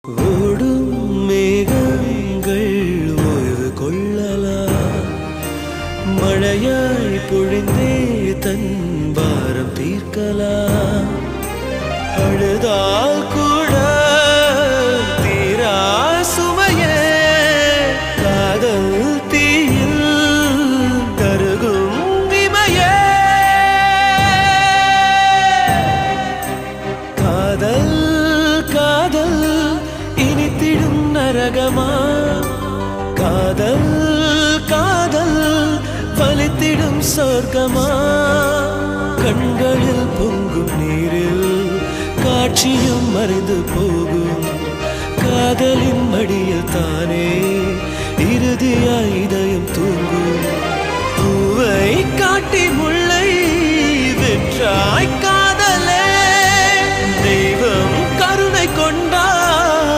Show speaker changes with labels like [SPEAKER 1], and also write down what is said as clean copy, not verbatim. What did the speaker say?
[SPEAKER 1] ஓடும் மேகங்கள் ஓய்வு கொள்ளலாம், மழையாய் பொழிந்தே தன் பாரம் தீர்க்கலாம். அழுதால் கூட தீரா சுமையே காதல் தீயில் கருகும் இமையே. காதல் காதல் இனித்திடும் நரகமா, காதல் காதல் வலித்திடும் சொர்க்கமா. கண்களில் பொங்கும் நீரில் காட்சியும் மறைந்து போகும், காதலின் மடியில் தானே இறுதியாய் இதயம் தூங்கும். பூவை காட்டி முள்